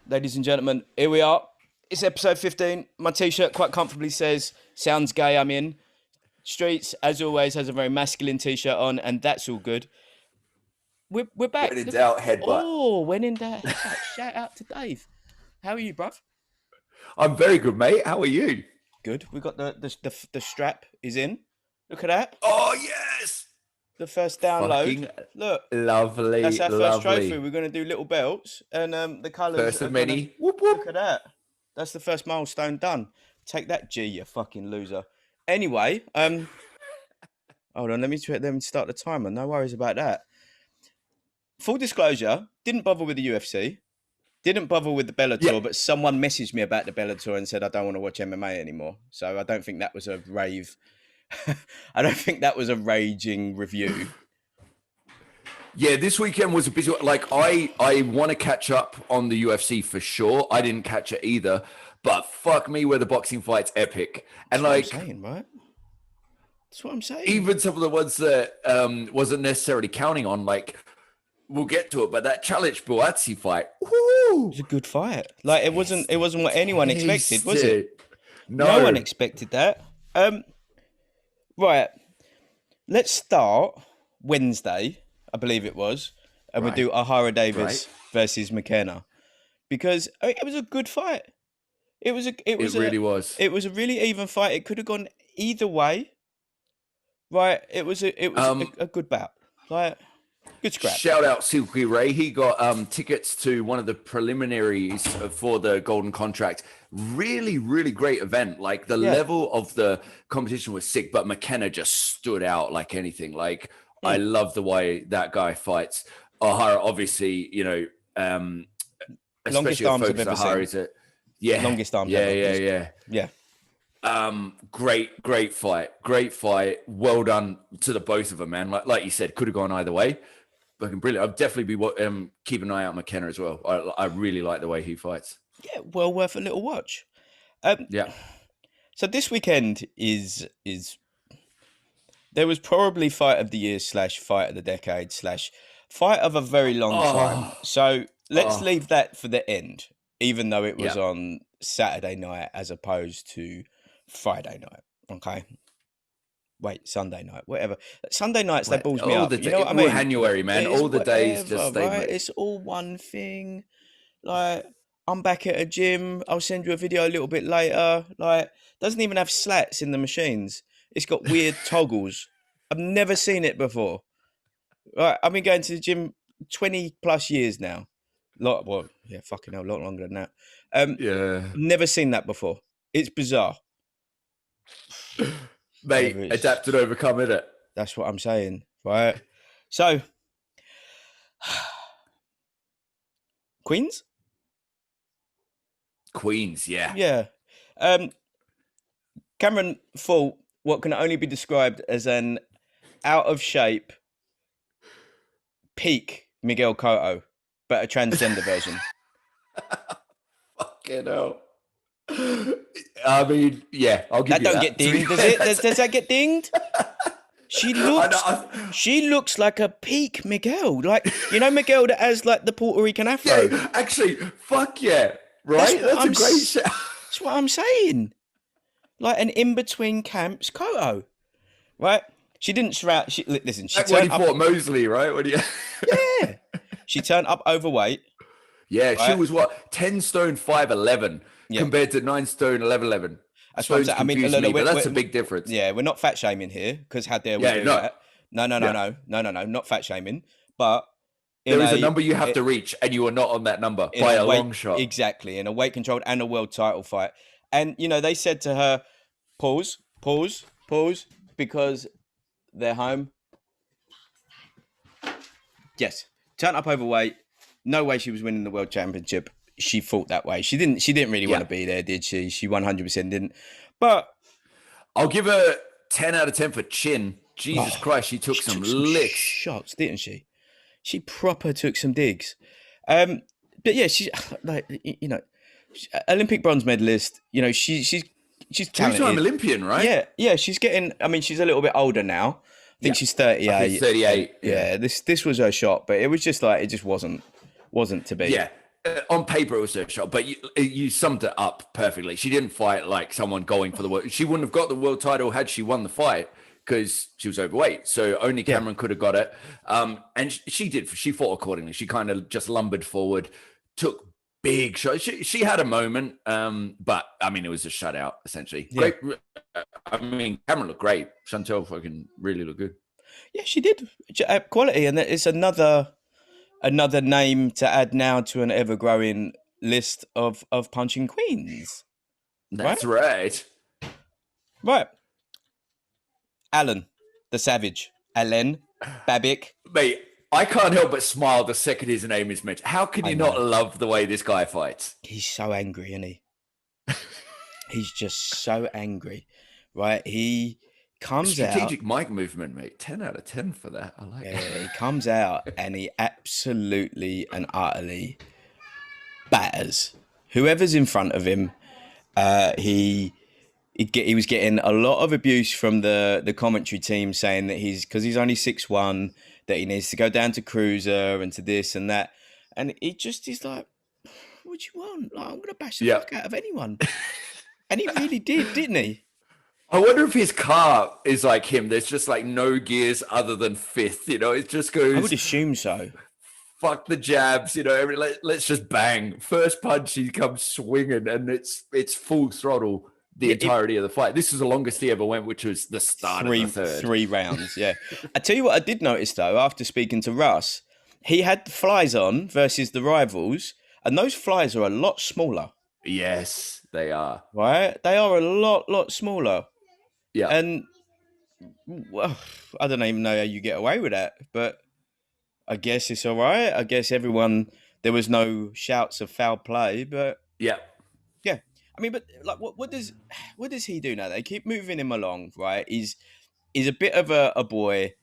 Ladies and gentlemen, here we are. It's episode 15. My t-shirt quite comfortably says, sounds gay, I'm in. Streets, as always, has a very masculine t-shirt on, and that's all good. We're back. When in doubt, headbutt. Oh, when in doubt, headbutt. Shout out to Dave. How are you, bruv? I'm very good, mate. How are you? Good. We got the strap is in. Look at that. Oh, yes. The first download. Fucking look. Lovely. That's our lovely. first trophy. We're going to do little belts, and the colours. First of many. Whoop, whoop. Look at that. That's the first milestone done. Take that, G, you fucking loser. Anyway, hold on. Let me start the timer. No worries about that. Full disclosure, didn't bother with the UFC. Didn't bother with the Bellator, but someone messaged me about the Bellator and said, I don't want to watch MMA anymore. So I don't think that was a rave. I don't think that was a raging review. Yeah, this weekend was a busy one. Like, I want to catch up on the UFC for sure. I didn't catch it either. But fuck me, where the boxing fight's epic. And That's what I'm saying, right? That's what I'm saying. Even some of the ones that wasn't necessarily counting on, like, we'll get to it, but that challenge Buatsi fight, woo! It was a good fight. Like, it wasn't what anyone expected, was it? No one expected that. Right. Let's start Wednesday, I believe it was, and we'll do Ahara Davies versus Mckenna, because it was a good fight. It really was. It was a really even fight. It could have gone either way. Right. It was a good bout. Like, good scrap. Shout out Silky Ray. He got tickets to one of the preliminaries for the Golden Contract. Really, really great event. Like, the level of the competition was sick, but Mckenna just stood out like anything. Like, I love the way that guy fights. Ahara, obviously, longest arms I've ever seen. Longest arms. Yeah. Great fight. Great fight. Well done to the both of them, man. Like you said, could have gone either way. Fucking brilliant. I'll definitely be keeping an eye out on Mckenna as well. I really like the way he fights. Yeah, well worth a little watch. Yeah. So this weekend is there was probably fight of the year / fight of the decade / fight of a very long time. So let's leave that for the end, even though it was on Saturday night as opposed to Friday night. Okay. Wait, Sunday night, whatever. Sunday nights, that balls me up. You know what I mean? January, man. All the days just stay. Right? It's all one thing. Like, I'm back at a gym. I'll send you a video a little bit later. Like, doesn't even have slats in the machines. It's got weird toggles. I've never seen it before. Right, I've been going to the gym 20 plus years now. Fucking hell, a lot longer than that. Never seen that before. It's bizarre. Mate, adapt and overcome, innit? That's what I'm saying, right? So, Queens, yeah. Yeah. Cameron fought what can only be described as an out-of-shape peak Miguel Cotto, but a transgender version. Fucking hell. I mean, yeah, I'll give you that. That don't get dinged, does it? Does that get dinged? She looks like a peak Miguel. Like, Miguel that has like the Puerto Rican afro. Yeah, actually, fuck yeah. Right? That's a great shout. That's what I'm saying. Like an in-between camps Cotto. Right? She didn't surround... Listen, she turned up... fought Mosley, right? Yeah. She turned up overweight. Yeah, right? She was 10 stone 5'11", compared to 9 stone 11'11". That's what I'm saying. I mean, look, that's a big difference. Yeah, we're not fat shaming here, because how dare we do that? No, not fat shaming. But there is a number you have to reach, and you are not on that number by a long shot. Exactly, in a weight controlled and a world title fight. And, they said to her, pause, because they're home. Yes, turn up overweight. No way she was winning the world championship. She fought that way. She didn't really want to be there, did she? She 100% didn't. But I'll give her 10 out of 10 for chin. Jesus Christ, she took some licks. Shots, didn't she? She proper took some digs. But yeah, she's like, Olympic bronze medalist. She's talented. Two-time Olympian, right? Yeah. She's getting. I mean, she's a little bit older now. I think she's 38. I think 38. Yeah. This was her shot, but it was just like it just wasn't to be. Yeah. On paper, it was her shot, but you summed it up perfectly. She didn't fight like someone going for the world. She wouldn't have got the world title had she won the fight because she was overweight. So only Cameron could have got it. And she did. She fought accordingly. She kind of just lumbered forward, took big shots. She had a moment, but I mean, it was a shutout essentially. Yeah. Great. I mean, Cameron looked great. Chantel fucking really looked good. Yeah, she did. Quality, and it's another name to add now to an ever-growing list of punching queens. That's right. Right. Alan, the Savage. Alan Babic. Mate, I can't help but smile the second his name is mentioned. How can you not love the way this guy fights? He's so angry, isn't he? He's just so angry, right? He comes strategic mic movement, mate. 10 out of 10 for that. I like it. He comes out and he absolutely and utterly batters whoever's in front of him. He was getting a lot of abuse from the commentary team saying that because he's only 6'1", that he needs to go down to cruiser and to this and that. And he's like, what do you want? Like, I'm going to bash the fuck out of anyone. And he really did, didn't he? I wonder if his car is like him. There's just like no gears other than fifth, you know, it just goes. I would assume so. Fuck the jabs, you know, let's just bang. First punch, he comes swinging and it's full throttle the entirety of the fight. This is the longest he ever went, which was the start of the third. 3 rounds, yeah. I tell you what I did notice though, after speaking to Russ, he had the flies on versus the rivals, and those flies are a lot smaller. Yes, they are. Right? They are a lot smaller. Yeah. And well, I don't even know how you get away with that, but I guess it's all right. I guess there was no shouts of foul play, but yeah. I mean, but like, what does he do now? They keep moving him along, right? He's a bit of a boy.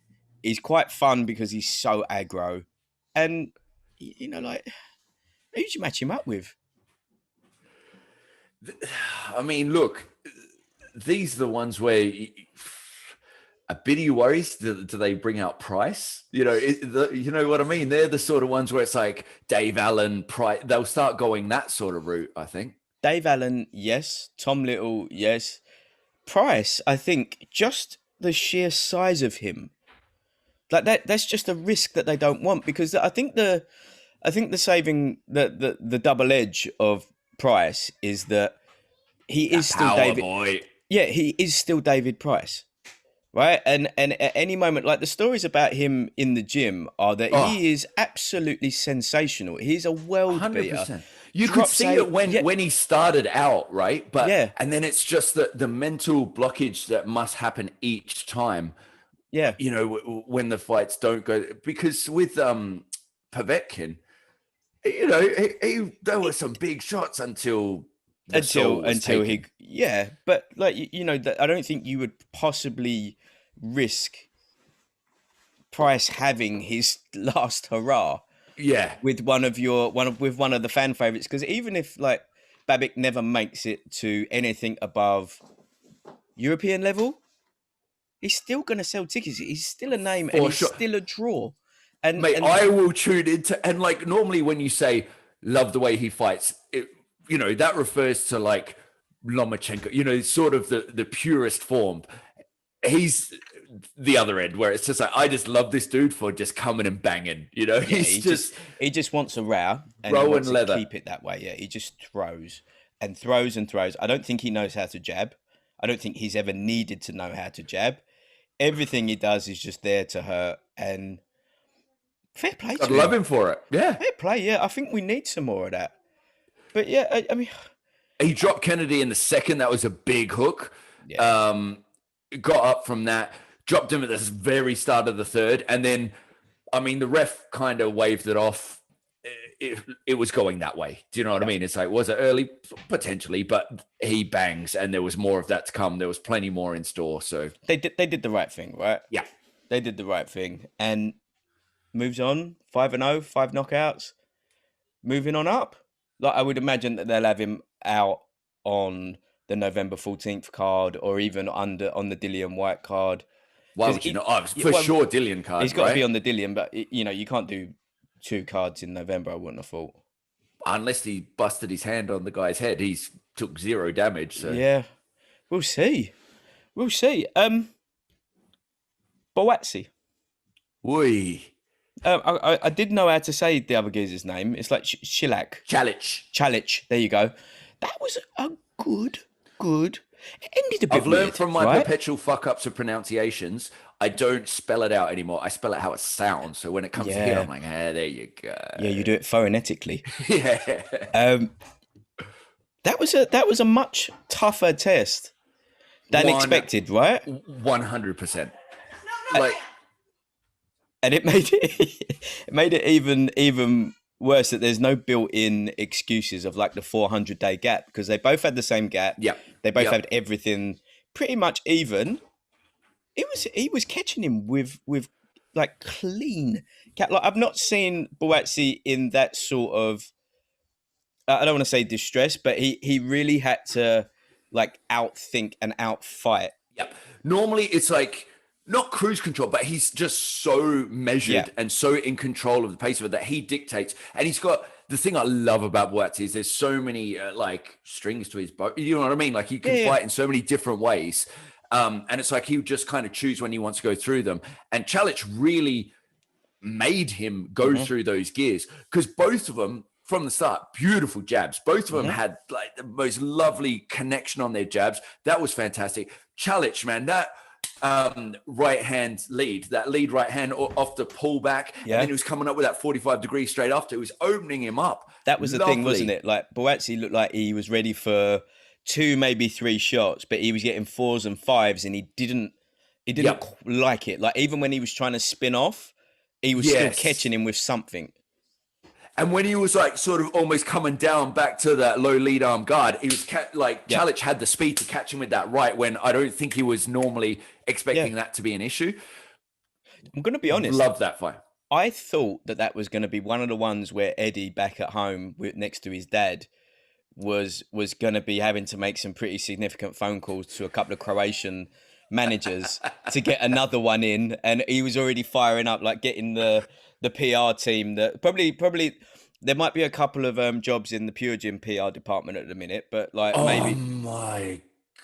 He's quite fun because he's so aggro, and you know, like, who do you match him up with? I mean, look, these are the ones where a bit of you worries. Do they bring out Price? You know, you know what I mean? They're the sort of ones where it's like Dave Allen, Price. They'll start going that sort of route, I think. Dave Allen, yes. Tom Little, yes. Price, I think, just the sheer size of him, like that's just a risk that they don't want, because I think the saving the double edge of Price is that he is still David. Boy. Yeah, he is still David Price, right? And at any moment, like, the stories about him in the gym are that he is absolutely sensational. He's a world 100%. Beater. You could see it when he started out, right? But and then it's just the mental blockage that must happen each time. Yeah, you know, when the fights don't go, because with Povetkin, you know, there were some big shots until he but like, you know, I don't think you would possibly risk Price having his last hurrah. Yeah, with one of the fan favorites, because even if like Babic never makes it to anything above European level, he's still going to sell tickets. He's still a name, and he's still a draw. And mate, I will tune into, and like, normally when you say love the way he fights, you know, that refers to like Lomachenko, you know, sort of the purest form. He's the other end, where it's just like, I just love this dude for just coming and banging, you know. Yeah, he just wants a row, and he wants to keep it that way. Yeah, he just throws and throws and throws. I don't think he knows how to jab. I don't think he's ever needed to know how to jab. Everything he does is just there to hurt, and fair play to him. I'd love him for it. Yeah, fair play. Yeah, I think we need some more of that. But yeah, I mean, he dropped Kennedy in the second. That was a big hook. Yeah. Got up from that, dropped him at the very start of the third, and then, I mean, the ref kind of waved it off. It was going that way. Do you know what I mean? It's like, was it early? Potentially, but he bangs, and there was more of that to come. There was plenty more in store. So they did the right thing, right? Yeah, they did the right thing, and moves on 5-0, 5 knockouts, moving on up. Like, I would imagine that they'll have him out on the November 14th card, or even on the Dillian White card. Why would you not? Oh, sure, Dillian card. He's got to be on the Dillian, but you know, you can't do 2 cards in November, I wouldn't have thought. unless he busted his hand on the guy's head, he's took 0 damage. So Yeah, we'll see. We'll see. Buatsi. Oi. I did know how to say the other geezer's name. It's like Challenge. Chalic. There you go. That was a good. It ended a bit I've learned weird, from my right? perpetual fuck ups of pronunciations. I don't spell it out anymore. I spell it how it sounds. So when it comes to here, I'm like, there you go. Yeah, you do it phonetically. Yeah. That was a much tougher test than expected, right? 100%. Like, and it made it even worse that there's no built-in excuses of like the 400-day gap, because they both had the same gap. Yeah, they both had everything pretty much even. He was catching him with like clean cat. Like I've not seen Buatsi in that sort of. I don't want to say distress, but he really had to like outthink and outfight. Yep. Normally it's like not cruise control, but he's just so measured and so in control of the pace of it that he dictates. And he's got the thing I love about Buatsi is there's so many like strings to his bow. You know what I mean? Like he can fight in so many different ways. And it's like he would just kind of choose when he wants to go through them. And Caliac really made him go through those gears, because both of them from the start, beautiful jabs. Both of them had like the most lovely connection on their jabs. That was fantastic. Caliac, man, that right hand lead, that lead right hand off the pullback, and then he was coming up with that 45 degrees straight after. It was opening him up. That was the thing, wasn't it? Like Buatsi looked like he was ready for 2, maybe 3 shots, but he was getting 4s and 5s, and he didn't like it. Like even when he was trying to spin off, he was still catching him with something. And when he was like sort of almost coming down back to that low lead arm guard, he was Caliac had the speed to catch him with that right, when I don't think he was normally expecting that to be an issue. I'm going to be honest. Love that fight. I thought that was going to be one of the ones where Eddie back at home next to his dad was going to be having to make some pretty significant phone calls to a couple of Croatian managers to get another one in, and he was already firing up, like getting the PR team. That probably there might be a couple of jobs in the Pure Gym PR department at the minute, but like maybe. Oh my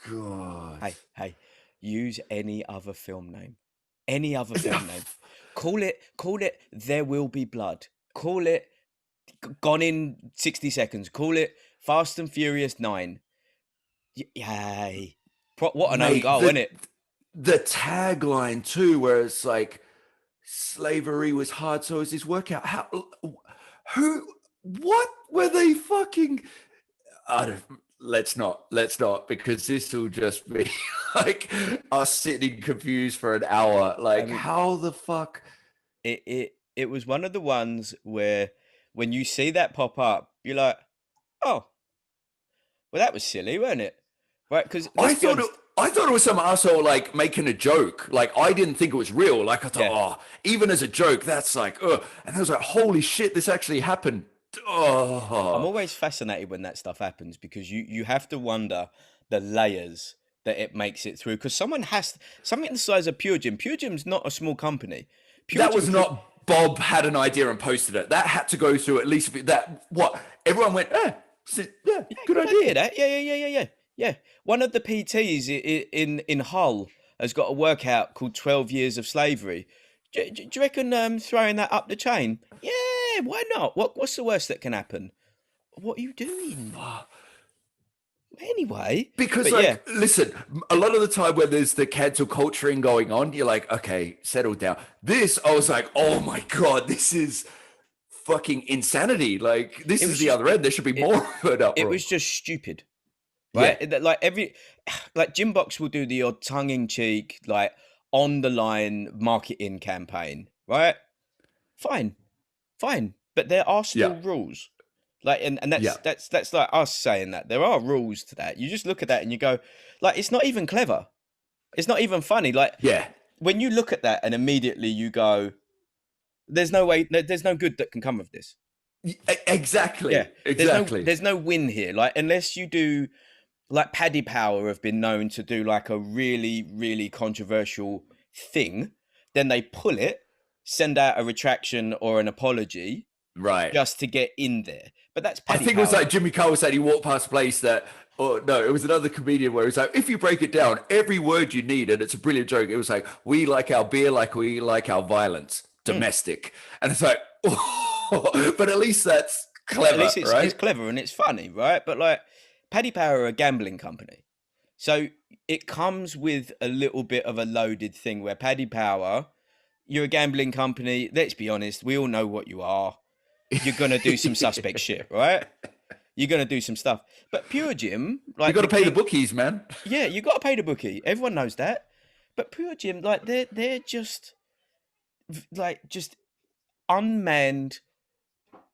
god! Hey, use any other film name, Call it There Will Be Blood. Call it Gone in 60 Seconds. Call it Fast and Furious 9. Yay! What an own goal, isn't it? The tagline too, where it's like, slavery was hard, so is his workout. What were they fucking? Let's not, because this will just be like us sitting confused for an hour. Like, how the fuck? It was one of the ones where when you see that pop up, you're like, oh, well, that was silly, wasn't it? Right? Because I thought it was some asshole like making a joke. Like I didn't think it was real. Like I thought, even as a joke, that's like, and I was like, holy shit, this actually happened. I'm always fascinated when that stuff happens, because you have to wonder the layers that it makes it through. Because something the size of Pure Gym. Pure Gym's not a small company. That was not Bob had an idea and posted it. That had to go through at least that. What everyone went, good idea. Yeah. One of the PTs in Hull has got a workout called 12 Years of Slavery. Do you reckon throwing that up the chain? Yeah, why not? What's the worst that can happen? What are you doing? Anyway. Because, listen, a lot of the time when there's the cancel culturing going on, you're like, okay, settle down. This, I was like, oh my God, this is fucking insanity. Like, this is the other end. There should be more of it up. It was just stupid. Right? Yeah. Like Gymbox will do the odd tongue-in-cheek, like on the line marketing campaign, right? Fine. But there are still rules. Like, and that's like us saying that there are rules to that. You just look at that and you go, like, it's not even clever. It's not even funny. Like, when you look at that and immediately you go, there's no way, there's no good that can come of this. Exactly. Yeah. Exactly. There's no win here. Like, unless you do, like Paddy Power have been known to do like a really, really controversial thing, then they pull it, send out a retraction or an apology, right, just to get in there. But that's I Paddy think it was power. like Jimmy Carr said he walked past a place that, or no, it was another comedian where it was like, if you break it down, every word you need, and it's a brilliant joke. It was like, we like our beer like we like our violence, domestic. And it's like, oh, but at least that's clever, At least it's right? clever and it's funny, right? But like Paddy Power are a gambling company. So it comes with a little bit of a loaded thing where Paddy Power, you're a gambling company. Let's be honest, we all know what you are. You're going to do some suspect shit, right? You're going to do some stuff. But Pure Gym, like, You got to pay the bookies, man. yeah, you got to pay the bookie. Everyone knows that. But Pure Gym, like, they're just unmanned,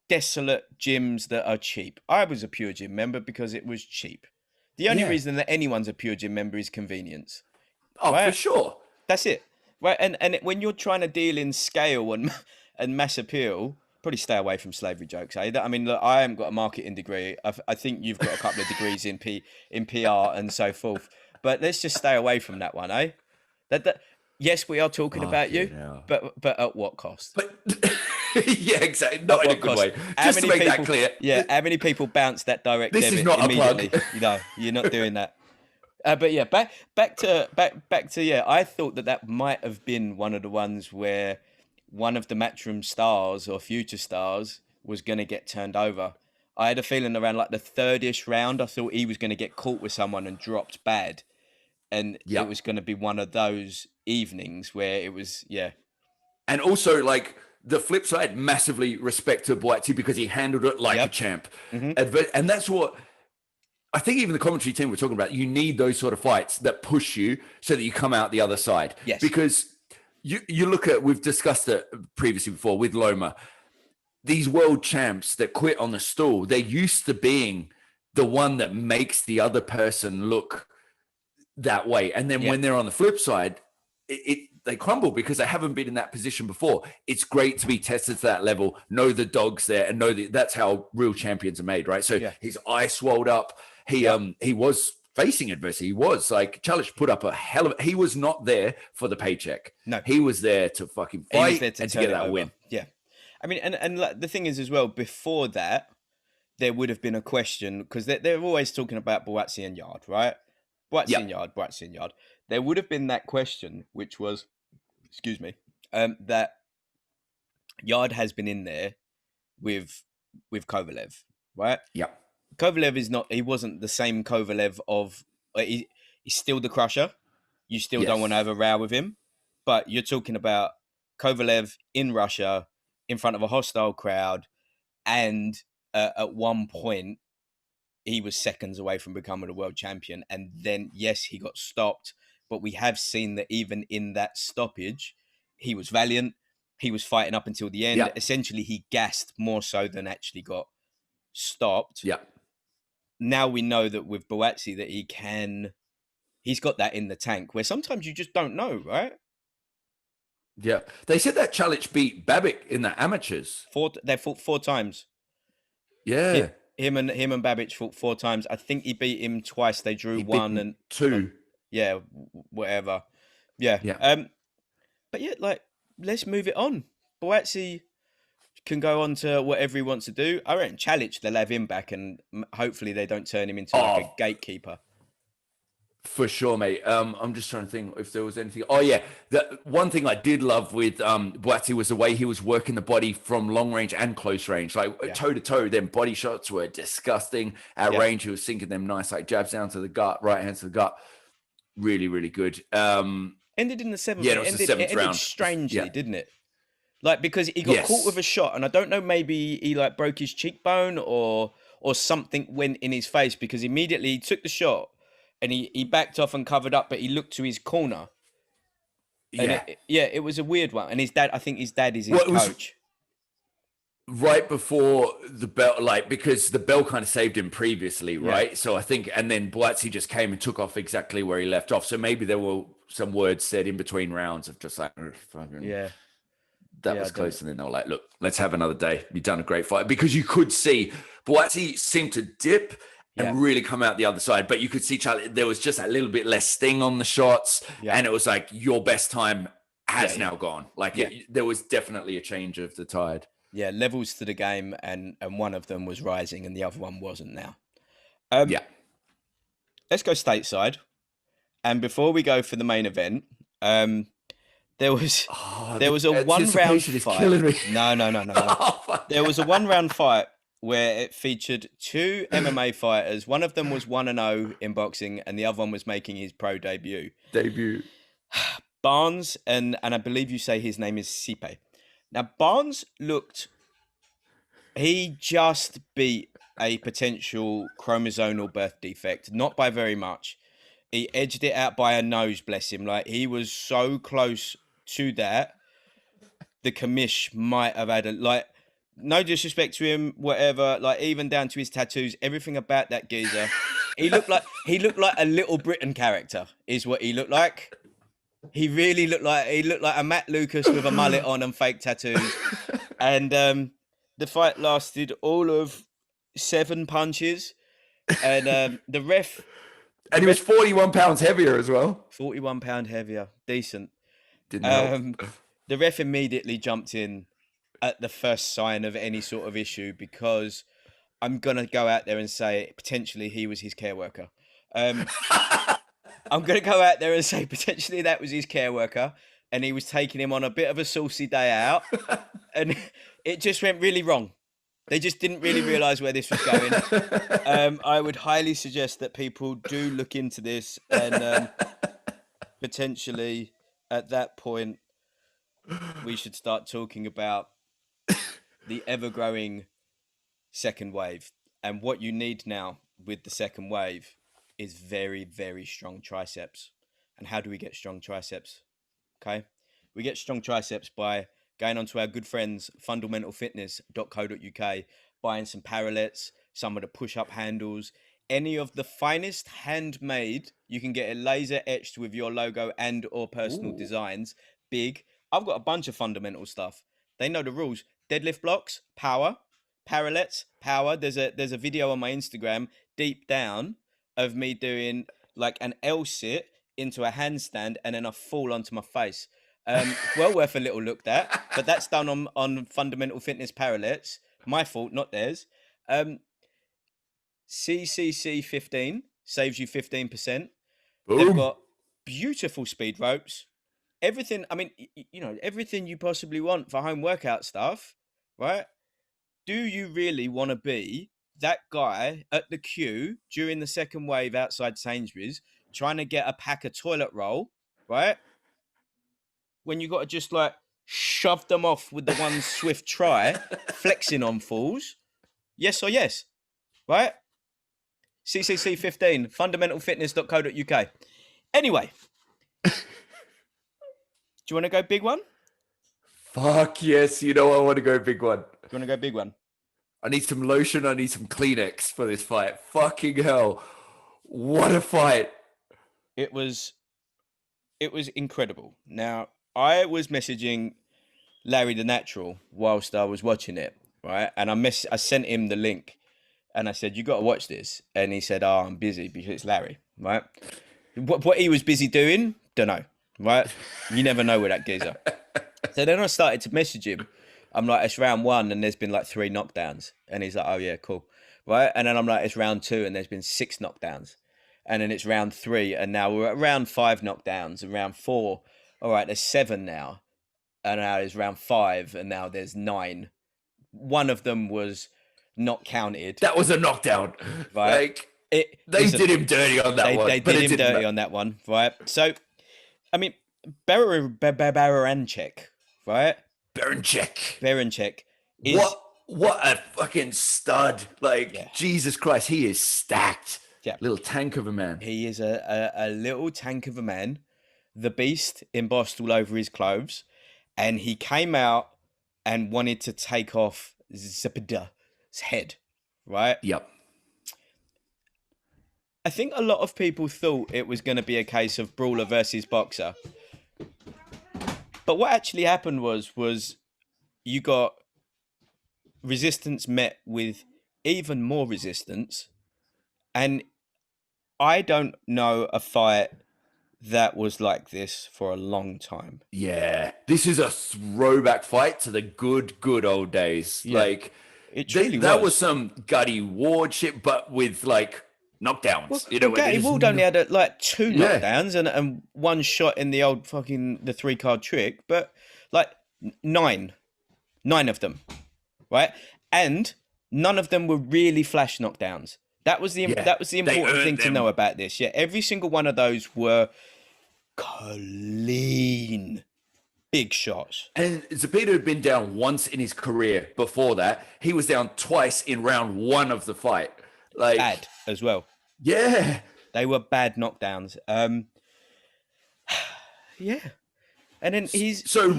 desolate gyms that are cheap. I was a Pure Gym member because it was cheap. The only reason that anyone's a Pure Gym member is convenience. Oh, right? for sure. That's it. Right. And when you're trying to deal in scale and mass appeal, probably stay away from slavery jokes. Eh? I mean, look, I haven't got a marketing degree. I think you've got a couple of degrees in PR and so forth. But let's just stay away from that one, eh? That yes, we are talking about you, but at what cost? But yeah, exactly. Not in a good way. Just to make that clear. Yeah, how many people bounce that direct This debit is not immediately? a plug. No, you're not doing that. But yeah, back to yeah. I thought that might have been one of the ones where one of the Matchroom stars or future stars was going to get turned over. I had a feeling around like the third-ish round, I thought he was going to get caught with someone and dropped bad. And it was going to be one of those evenings where it was, And also, like, the flip side, massively respect to Buatsi because he handled it like a champ. And that's what I think even the commentary team were talking about. You need those sort of fights that push you so that you come out the other side. Yes. Because you look at, we've discussed it previously before with Loma, these world champs that quit on the stool, they're used to being the one that makes the other person look that way. And then when they're on the flip side, they crumble because they haven't been in that position before. It's great to be tested to that level, know the dogs there, and know that that's how real champions are made, right? So his eye swelled up. He was facing adversity. He was like, Caliac put up a hell of. He was not there for the paycheck. No, he was there to fucking fight and to get that win. Yeah, I mean, and like, the thing is as well. Before that, there would have been a question because they're always talking about Buatsi and Yard, right? Buatsi and Yard. There would have been that question, which was, excuse me, that Yard has been in there with Kovalev, right? Yeah. Kovalev is not. He wasn't the same Kovalev of. He's still the crusher. You still don't want to have a row with him, but you're talking about Kovalev in Russia, in front of a hostile crowd, and at one point he was seconds away from becoming a world champion. And then yes, he got stopped, but we have seen that even in that stoppage, he was valiant. He was fighting up until the end. Yeah. Essentially, he gassed more so than actually got stopped. Yeah. Now we know that with Buatsi that he's got that in the tank where sometimes you just don't know, right? Yeah. They said that Caliac beat Babic in the amateurs. They fought 4 times. Yeah. Him and Babic fought 4 times. I think he beat him twice. They drew 1 and 2. Yeah, whatever. Yeah. Yeah. But yeah, like, let's move it on. Buatsi can go on to whatever he wants to do. I reckon Caliac, they'll have him back and hopefully they don't turn him into like a gatekeeper. For sure, mate. I'm just trying to think if there was anything. Oh, yeah. The one thing I did love with Buatsi was the way he was working the body from long range and close range. Like toe to toe, them body shots were disgusting. At range, he was sinking them nice, like jabs down to the gut, right hand to the gut. Really, really good. Ended in the 7th. Yeah, it was the 7th round. Strangely, didn't it? Like, because he got caught with a shot, and I don't know, maybe he like broke his cheekbone or something went in his face, because immediately he took the shot and he backed off and covered up, but he looked to his corner. And it was a weird one. And I think his dad is his coach. Right before the bell, like, because the bell kind of saved him previously, right? Yeah. So I think, and then Buatsi just came and took off exactly where he left off. So maybe there were some words said in between rounds of just like, that was close. And then they were like, look, let's have another day. You've done a great fight. Because you could see Buatsi seemed to dip and really come out the other side. But you could see there was just a little bit less sting on the shots. Yeah. And it was like your best time has now gone. Like there was definitely a change of the tide. Yeah, levels to the game, and one of them was rising and the other one wasn't now. Yeah. Let's go stateside. And before we go for the main event, there was a one round Anticipation is fight. killing me. No. Oh, There was a one round fight where it featured two MMA fighters. One of them was 1-0 in boxing, and the other one was making his pro debut. Barnes and I believe you say his name is Sipe. Now Barnes he just beat a potential chromosomal birth defect, not by very much. He edged it out by a nose, bless him. Like, he was so close to that. The commish might have had no disrespect to him, whatever, like, even down to his tattoos, everything about that geezer. He looked like a Little Britain character, is what he looked like. He really looked like a Matt Lucas with a mullet on and fake tattoos. And the fight lasted all of 7 punches. And the ref... And he was 41 pounds heavier as well. 41 pound heavier. Decent. Didn't help. The ref immediately jumped in at the first sign of any sort of issue, because I'm going to go out there and say potentially he was his care worker. I'm going to go out there and say potentially that was his care worker, and he was taking him on a bit of a saucy day out, and it just went really wrong. They just didn't really realise where this was going. I would highly suggest that people do look into this, and potentially at that point we should start talking about the ever-growing second wave. And what you need now with the second wave is very, very strong triceps. And how do we get strong triceps? Okay, we get strong triceps by going on to our good friends fundamentalfitness.co.uk, buying some parallettes, some of the push-up handles, any of the finest handmade. You can get it laser etched with your logo and or personal designs. Big. I've got a bunch of fundamental stuff. They know the rules. Deadlift blocks, power. Parallettes, power. There's a video on my Instagram deep down of me doing like an L sit into a handstand and then I fall onto my face. Well worth a little look at, but that's done on Fundamental Fitness Parallettes. My fault, not theirs. CCC 15 saves you 15%. Boom. They've got beautiful speed ropes. Everything, I mean, everything you possibly want for home workout stuff, right? Do you really want to be that guy at the queue during the second wave outside Sainsbury's trying to get a pack of toilet roll, right? When you got to just like shove them off with the one swift try, flexing on fools? Yes or yes, right? CCC 15, fundamentalfitness.co.uk. Anyway, do you want to go big one? Fuck yes, I want to go big one. Do you want to go big one? I need some lotion. I need some Kleenex for this fight. Fucking hell. What a fight. It was incredible. Now, I was messaging Larry the Natural whilst I was watching it, right? And I sent him the link and I said, you got to watch this. And he said, oh, I'm busy because it's Larry, right? What he was busy doing, don't know, right? You never know with that geezer. So then I started to message him. I'm like, it's round 1 and there's been like 3 knockdowns. And he's like, oh yeah, cool. Right. And then I'm like, it's round 2 and there's been 6 knockdowns. And then it's round 3 and now we're at round 5 knockdowns, and round 4. All right, there's 7 now. And now there's round 5 and now there's 9. One of them was not counted. That was a knockdown. Right. They did him dirty on that one. They did him dirty on that one. Right. So, I mean, Baranchyk, right? Baranchyk is what a fucking stud! Jesus Christ, he is stacked. Yeah, little tank of a man. He is a little tank of a man. The beast embossed all over his clothes, and he came out and wanted to take off Zepeda's head. Right. Yep. I think a lot of people thought it was going to be a case of brawler versus boxer. But what actually happened was you got resistance met with even more resistance. And I don't know a fight that was like this for a long time. Yeah, this is a throwback fight to the good old days. Yeah, Like it truly that was was. some gutty ward shit, but with like knockdowns. Well, Where Gatti there's Ward only had like 2 yeah, knockdowns and one shot in the old fucking the 3-card trick, but like nine of them, right? And none of them were really flash knockdowns. That was the yeah. They important thing earned to them. know about this. Yeah, every single one of those were clean big shots. And Zepeda had been down once in his career before that. He was down twice in round 1 of the fight. Like Bad as well. yeah. They were bad knockdowns. Yeah. And then he's So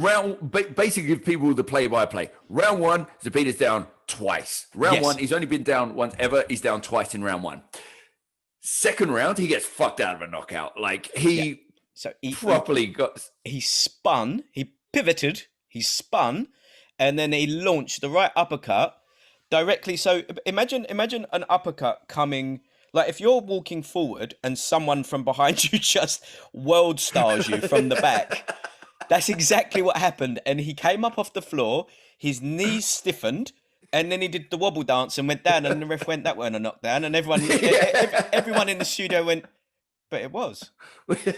basically give people the play-by-play. Round 1, Zepeda's down twice. Round Yes. 1, he's only been down once ever. He's down twice in round 1. Second round, he gets fucked out of a knockout. Like he so he properly got. he spun, he pivoted, he spun, and then he launched the right uppercut directly. So imagine an uppercut coming. Like if you're walking forward and someone from behind you just world stars you from the back. That's exactly what happened. And he came up off the floor, his knees stiffened, and then he did the wobble dance and went down, and the ref went, that weren't a knockdown. And everyone in the studio went, but it was. But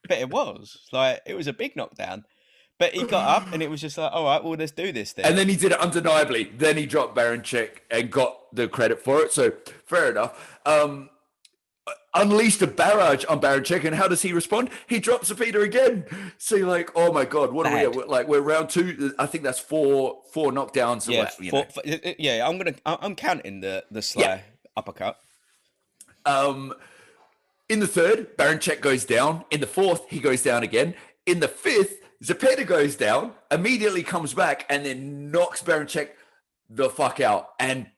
it was. Like, it was a big knockdown. But he got up and it was just like, all right, well, let's do this then. And then he did it undeniably. Then he dropped Baranchyk and got the credit for it. So fair enough. Unleashed a barrage on Baranchyk, and how does he respond? He drops Zepeda again. So you're like, oh my god, what are we at? Like we're round 2. I think that's four knockdowns. So Yeah, I'm counting the sly uppercut. In the third, Baranchyk goes down. In the fourth, he goes down again. In the fifth, Zepeda goes down, immediately comes back, and then knocks Baranchyk the fuck out. And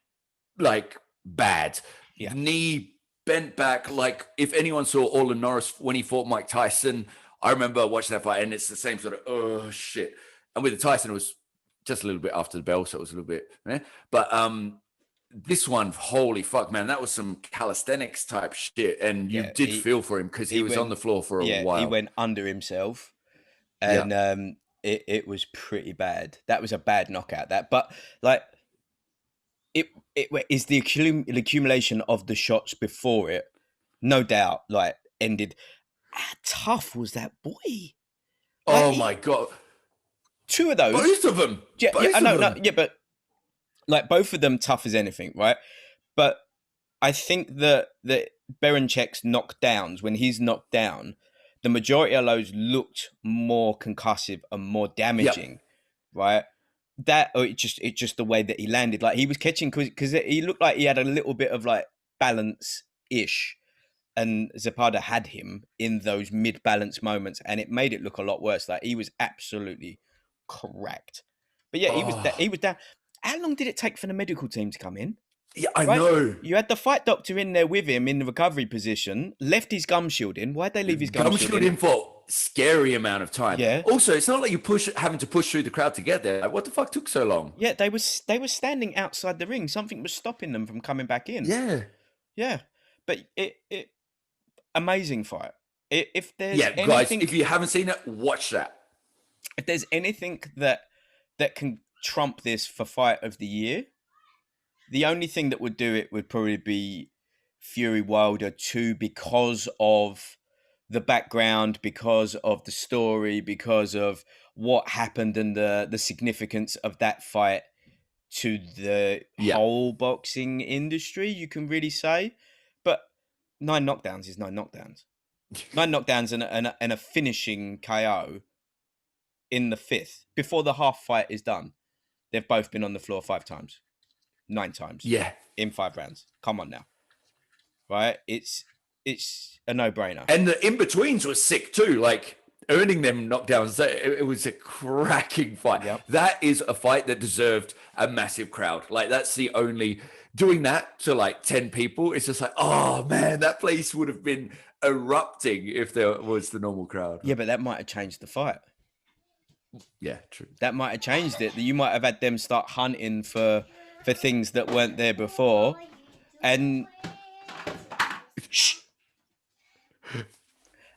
like bad. Yeah. Knee bent back. Like if anyone saw Orlin Norris when he fought Mike Tyson, I remember watching that fight, and it's the same sort of oh shit. And with the Tyson, it was just a little bit after the bell, so it was a little bit. But this one, holy fuck, man, that was some calisthenics type shit, and you did feel for him because he was on the floor for a while. He went under himself, and it was pretty bad. That was a bad knockout. But like it is the accumulation of the shots before it, no doubt. Like ended. How tough was that boy? Oh my god, 2 of those, both of them. But like both of them tough as anything, right? But I think that Baranchyk's knockdowns, when he's knocked down, the majority of those looked more concussive and more damaging, right? That or it's just the way that he landed. Like he was catching because he looked like he had a little bit of like balance ish, and Zepeda had him in those mid balance moments, and it made it look a lot worse. Like he was absolutely cracked. But yeah, he was down. How long did it take for the medical team to come in? Yeah, I know. You had the fight doctor in there with him in the recovery position, left his gum shield in. Why'd they leave his gum shield in? For scary amount of time. Yeah. Also, it's not like you having to push through the crowd to get there. Like, what the fuck took so long? Yeah, they were standing outside the ring. Something was stopping them from coming back in. Yeah. Yeah. But it amazing fight. If there's guys, if you haven't seen it, watch that. If there's anything that can trump this for fight of the year, the only thing that would do it would probably be Fury Wilder 2 because of the background, because of the story, because of what happened and the significance of that fight to the whole boxing industry, you can really say. But 9 knockdowns is 9 knockdowns. 9 knockdowns and a finishing KO in the 5th, before the half fight is done. They've both been on the floor 5 times. 9 times. Yeah. In 5 rounds. Come on now. Right? It's a no-brainer. And the in-betweens was sick too. Like earning them knockdowns. It was a cracking fight. Yep. That is a fight that deserved a massive crowd. Like that's the only doing that to like 10 people. It's just like, oh man, that place would have been erupting if there was the normal crowd. Yeah, but that might have changed the fight. Yeah, true. That might have changed it. You might have had them start hunting for things that weren't there before.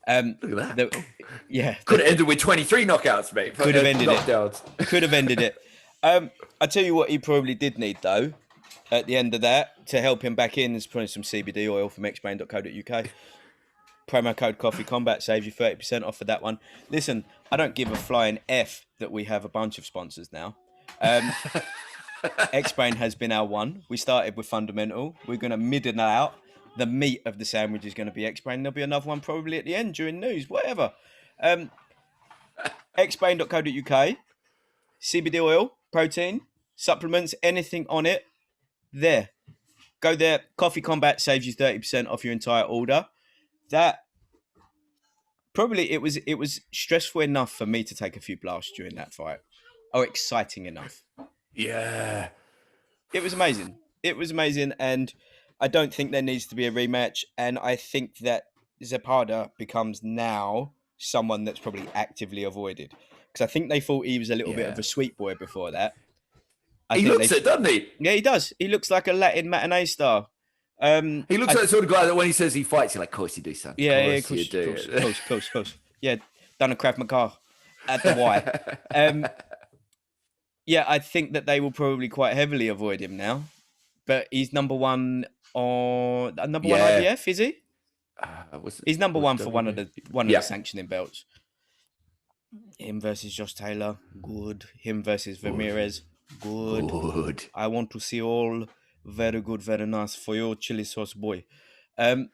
Look at that. Yeah. Could have ended with 23 knockouts, mate. Could have ended knockdowns. it. Could have ended it. I tell you what he probably did need, though, at the end of that, to help him back in, is probably some CBD oil from xbrain.co.uk. Promo code Coffee Combat saves you 30% off for that one. Listen, I don't give a flying F that we have a bunch of sponsors now. Xbrain has been our one. We started with Fundamental. We're going to midden out. The meat of the sandwich is going to be Xbrain. There'll be another one probably at the end during news, whatever. Xbrain.co.uk. CBD oil, protein, supplements, anything on it, there. Go there. Coffee Combat saves you 30% off your entire order. That probably it was stressful enough for me to take a few blasts during that fight. Or exciting enough. Yeah. It was amazing. It was amazing, and I don't think there needs to be a rematch, and I think that Zepeda becomes now someone that's probably actively avoided. Because I think they thought he was a little bit of a sweet boy before that. He looks it, doesn't he? Yeah, he does. He looks like a Latin matinee star. He looks like the sort of guy that when he says he fights, you're like, of course you do, son. Yeah, of course. Yeah, done a Krav Maga at the Y. Yeah, I think that they will probably quite heavily avoid him now. But he's number one on one IBF, is he? He's number one for one of the sanctioning belts. Him versus Josh Taylor, good. Him versus Ramirez, good. I want to see all very good, very nice for your chili sauce boy. I mean,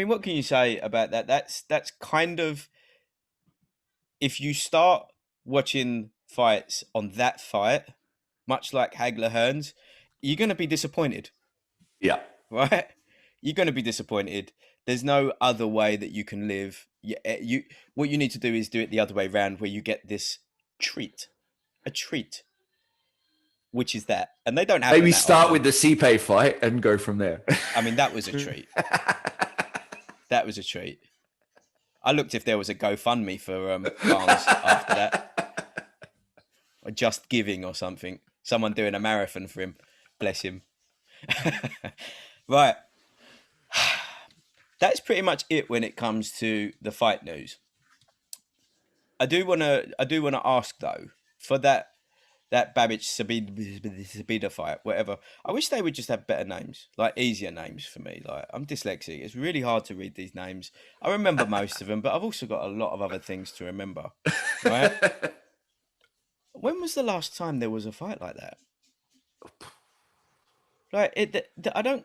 what can you say about that? That's kind of, if you start watching fights on that fight, much like Hagler Hearns, you're going to be disappointed. Yeah. Right? You're going to be disappointed. There's no other way that you can live. What you need to do is do it the other way around, where you get this treat, a treat, which is that. And they don't have. Maybe start with the Sipe fight and go from there. I mean, that was a treat. That was a treat. I looked if there was a GoFundMe for Barnes after that, or Just Giving or something. Someone doing a marathon for him. Bless him. Right. That's pretty much it when it comes to the fight news. I do want to ask though, for that Babic Zepeda fight, whatever. I wish they would just have better names, like easier names for me. Like, I'm dyslexic; it's really hard to read these names. I remember most of them, but I've also got a lot of other things to remember. Right? When was the last time there was a fight like that? Like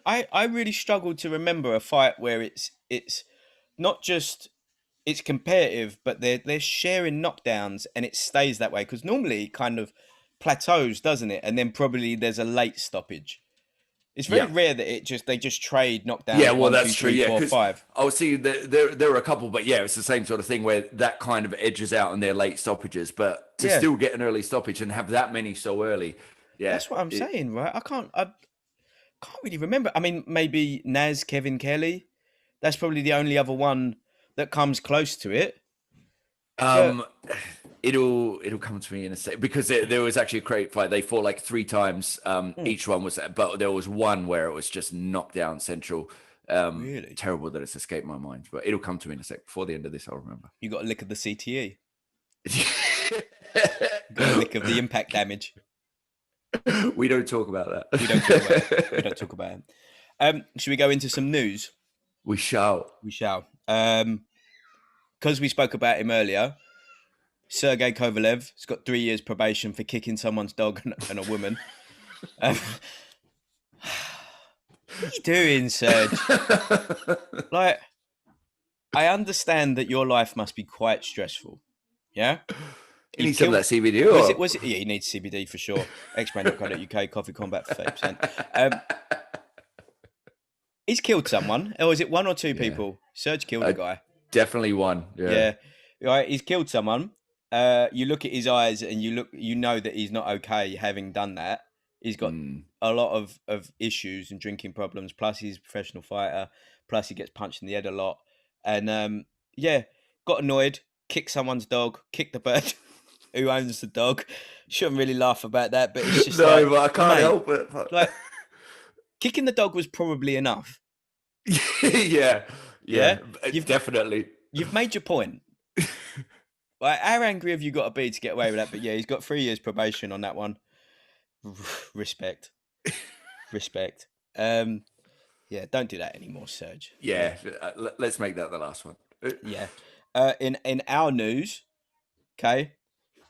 I really struggled to remember a fight where it's not just it's competitive, but they're sharing knockdowns and it stays that way, because normally it kind of plateaus, doesn't it? And then probably there's a late stoppage. It's very rare that they just trade knockdowns. Yeah, well, 1, that's 2, 3, true. 4, 5. I'll see. There are a couple, but yeah, it's the same sort of thing where that kind of edges out in their late stoppages. But to still get an early stoppage and have that many so early, that's what I'm saying, right? I can't really remember. I mean, maybe Kevin Kelly. That's probably the only other one that comes close to it. It'll come to me in a sec, because there was actually a great fight. They fought like 3 times. Each one was, but there was one where it was just knockdown central. Really terrible that it's escaped my mind, but it'll come to me in a sec. Before the end of this, I'll remember. You got a lick of the CTE. Got a lick of the impact damage. We don't talk about that. We don't talk about it. Should we go into some news? We shall. Because we spoke about him earlier, Sergey Kovalev has got 3 years probation for kicking someone's dog and a woman. What are you doing, Serge? Like, I understand that your life must be quite stressful. Yeah? You need some of that CBD, or? Was it? Yeah, you need CBD for sure. xbrand.co.uk, Coffee Combat for 30%. He's killed someone. Or is it 1 or 2 people? Serge killed a guy. Definitely one. Yeah. Right. He's killed someone. You look at his eyes and you know that he's not okay having done that. He's got a lot of issues and drinking problems. Plus he's a professional fighter. Plus he gets punched in the head a lot. And got annoyed, kicked someone's dog, kicked the bird who owns the dog. Shouldn't really laugh about that, but it's just but I can't help it. Like, kicking the dog was probably enough. Yeah. Yeah, definitely. You've made your point. Like, how angry have you got to be to get away with that? But yeah, he's got 3 years probation on that one. Respect. Yeah, don't do that anymore, Serge. Yeah, let's make that the last one. Yeah. In our news, okay,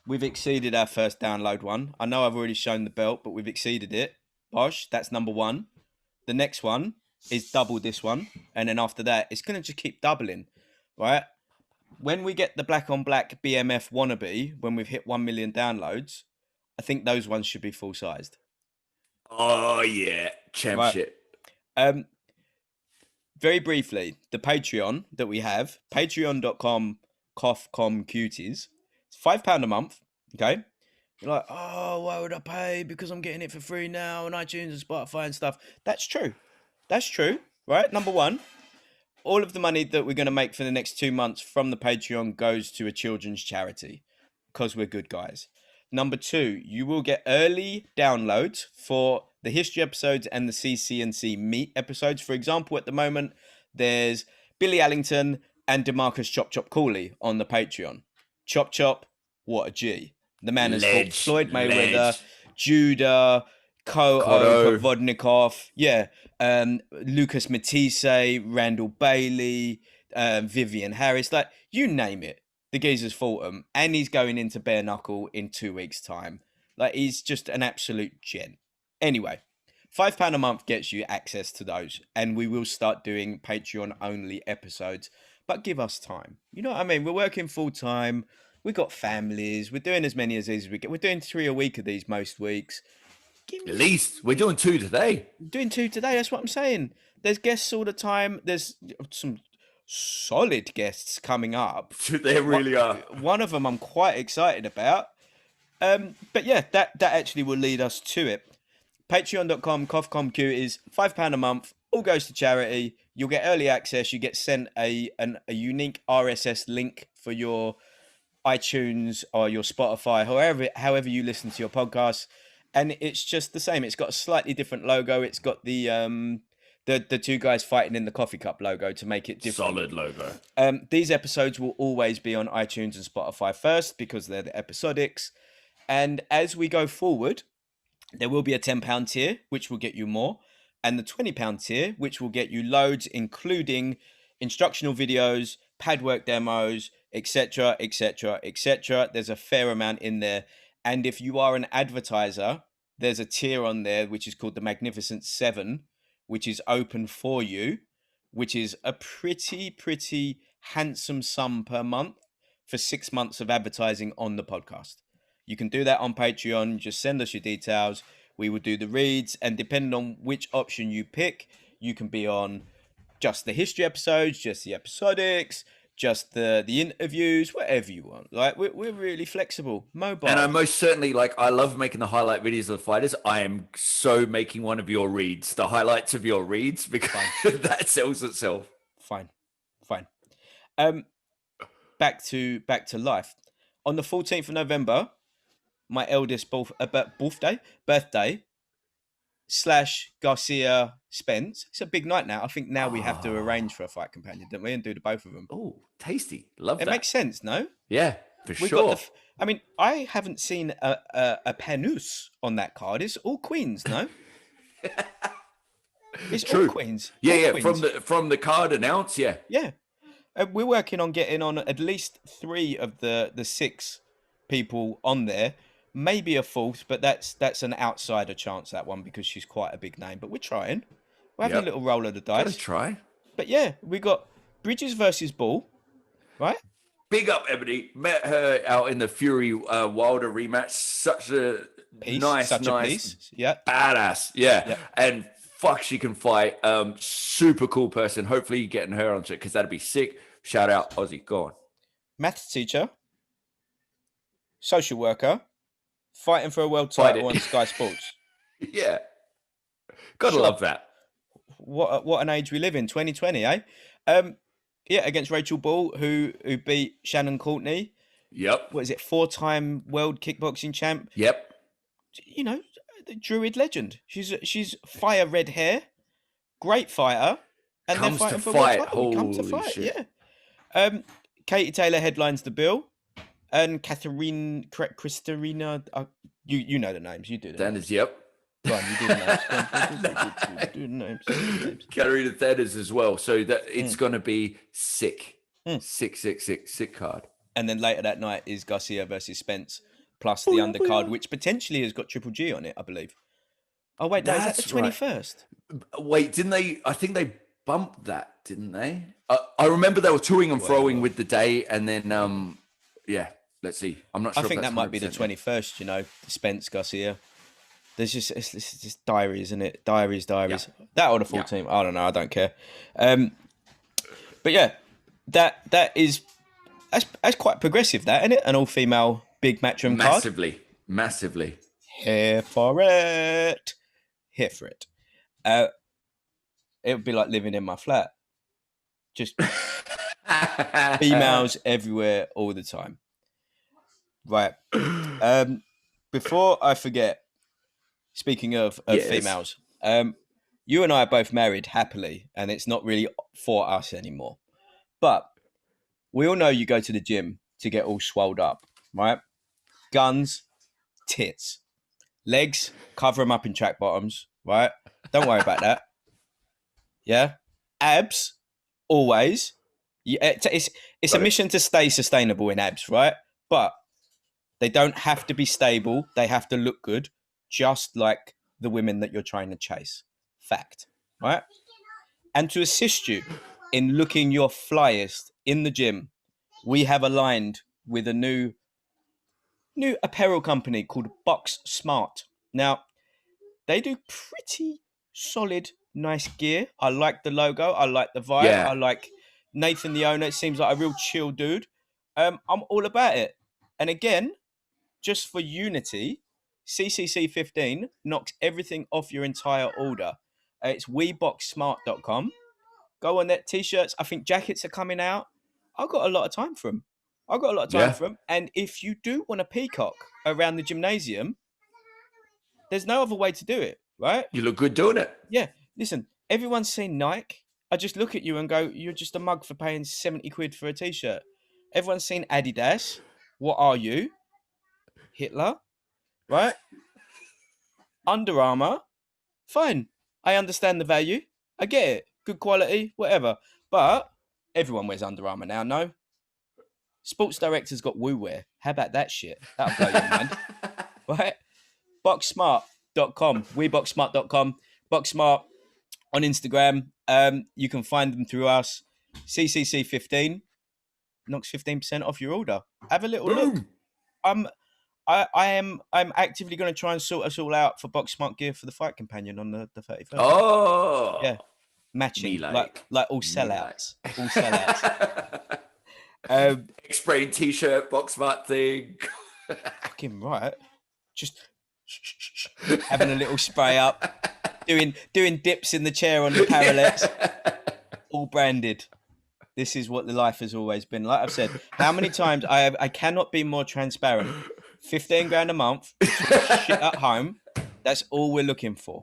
we've exceeded our first download one. I know I've already shown the belt, but we've exceeded it. Bosh, that's number 1. The next one is double this one, and then after that, it's gonna just keep doubling, right? When we get the black on black BMF wannabe, when we've hit 1 million downloads, I think those ones should be full sized. Oh yeah, championship. Right. Very briefly, the Patreon that we have, patreon.com/cuties. It's £5 a month. Okay. You're like, oh, why would I pay? Because I'm getting it for free now on iTunes and Spotify and stuff. That's true. Right? Number 1, all of the money that we're going to make for the next 2 months from the Patreon goes to a children's charity because we're good guys. Number 2, you will get early downloads for the history episodes and the CC&C meet episodes. For example, at the moment, there's Billy Allington and DeMarcus Chop Chop Cooley on the Patreon. Chop Chop, what a G. The man has fought Floyd Mayweather, Judah, Cotto, Vodnikov, Lucas Matisse, Randall Bailey, Vivian Harris, like, you name it. The geezer's fought him, and he's going into bare knuckle in 2 weeks' time. Like, he's just an absolute gent. Anyway, £5 a month gets you access to those, and we will start doing Patreon-only episodes, but give us time. You know what I mean? We're working full-time. We've got families. We're doing as many as these as we get. We're doing 3 a week of these most weeks. At least we're doing 2 today. Doing 2 today. That's what I'm saying. There's guests all the time. There's some solid guests coming up. There really are. One of them I'm quite excited about. But yeah, that actually will lead us to it. Patreon.com/CoffComQ is £5 a month. All goes to charity. You'll get early access. You get sent a unique RSS link for your iTunes or your Spotify, however you listen to your podcasts. And it's just the same. It's got a slightly different logo. It's got the 2 guys fighting in the coffee cup logo to make it different. Solid logo. These episodes will always be on iTunes and Spotify first because they're the episodics. And as we go forward, there will be a £10 tier, which will get you more, and the £20 tier, which will get you loads, including instructional videos, pad work demos, etc., etc., etc. There's a fair amount in there. And if you are an advertiser, there's a tier on there, which is called the Magnificent 7, which is open for you, which is a pretty handsome sum per month for 6 months of advertising on the podcast. You can do that on Patreon. Just send us your details. We will do the reads. And depending on which option you pick, you can be on just the history episodes, just the episodics, just the interviews, whatever you want. Like, we're really flexible, mobile. And I most certainly, I love making the highlight videos of the fighters. I am so making one of your reads, the highlights of your reads, because that sells itself. Fine. Back to life. On the 14th of November, my eldest birthday / Garcia Spence. It's a big night now. I think now we have to arrange for a fight companion, don't we? And do the both of them. Oh, tasty. Love that. It makes sense, no? Yeah, for sure. I haven't seen a Panus on that card. It's all queens, no? It's true. All queens. Yeah, all queens. From the card announced, yeah. Yeah. We're working on getting on at least 3 of the 6 people on there. Maybe a 4th, but that's an outsider chance, that one, because she's quite a big name. But we're trying. We're having a little roll of the dice. Gotta try. But yeah, we got Bridges versus Ball, right? Big up, Ebony. Met her out in the Fury Wilder rematch. Such a nice piece. Yeah. Badass. Yeah. And fuck, she can fight. Super cool person. Hopefully you're getting her onto it, because that'd be sick. Shout out, Aussie. Go on. Maths teacher. Social worker. Fighting for a world title on Sky Sports. Yeah. Gotta love that. What an age we live in, 2020, eh? Against Rachel Ball, who beat Shannon Courtney. Yep. What is it, 4-time world kickboxing champ? Yep. You know, the Druid legend. She's fire red hair, great fighter, and comes they're to fighting for fight. world title. Comes to Holy fight, shit. yeah. Katie Taylor headlines the bill, and Christina, you know the names. You do the names. Yep. Go on, you do the names. Go on, do the names. Katarina Thedis as well. So that it's going to be sick. Sick card. And then later that night is Garcia versus Spence, plus the undercard, which potentially has got Triple G on it, I believe. Oh, wait, no, is that the 21st? Right. Wait, didn't they? I think they bumped that, didn't they? I remember they were toing and froing with the day, and then, yeah, let's see. I'm not sure. I think that might be the 21st, you know, Spence, Garcia. There's just, it's just diary, isn't it? Diaries. Yeah. That or the full team. I don't know. I don't care. But yeah, that is, that's quite progressive, that, isn't it? An all-female big matchroom card. Massively. Here for it. It would be like living in my flat. Just females everywhere all the time. Right. Before I forget, speaking of females, you and I are both married happily, and it's not really for us anymore. But we all know you go to the gym to get all swolled up, right? Guns, tits, legs, cover them up in track bottoms, right? Don't worry about that. Yeah, abs, always. Yeah, it's a mission to stay sustainable in abs, right? But they don't have to be stable. They have to look good, just like the women that you're trying to chase. Fact, right? And to assist you in looking your flyest in the gym, we have aligned with a new apparel company called Box Smart. Now, they do pretty solid, nice gear. I like the logo. I like the vibe. Yeah. I like Nathan, the owner. It seems like a real chill dude. I'm all about it. And again, just for unity, CCC 15 knocks everything off your entire order. It's weboxsmart.com. Go on there. T-shirts. I think jackets are coming out. I've got a lot of time for them. And if you do want a peacock around the gymnasium, there's no other way to do it, right? You look good doing it. Yeah. Listen, everyone's seen Nike. I just look at you and go, you're just a mug for paying 70 quid for a T-shirt. Everyone's seen Adidas. What are you? Hitler, right? Under Armour. Fine. I understand the value. I get it. Good quality, whatever. But everyone wears Under Armour now, no? Sports Director's got Woo Wear. How about that shit? That'll blow your mind. Right? Boxsmart.com. WeBoxSmart.com. Boxsmart on Instagram. You can find them through us. CCC 15 knocks 15% off your order. Have a little look. I'm actively going to try and sort us all out for Box Smart gear for the Fight Companion on the 31st. Oh, yeah, matching like all sellouts, all sellouts. X-Brain T-shirt, Box Smart thing. Fucking right. Just having a little spray up, doing dips in the chair on the parallettes, all branded. This is what the life has always been. Like I've said, how many times I cannot be more transparent. 15 grand a month, shit at home. That's all we're looking for,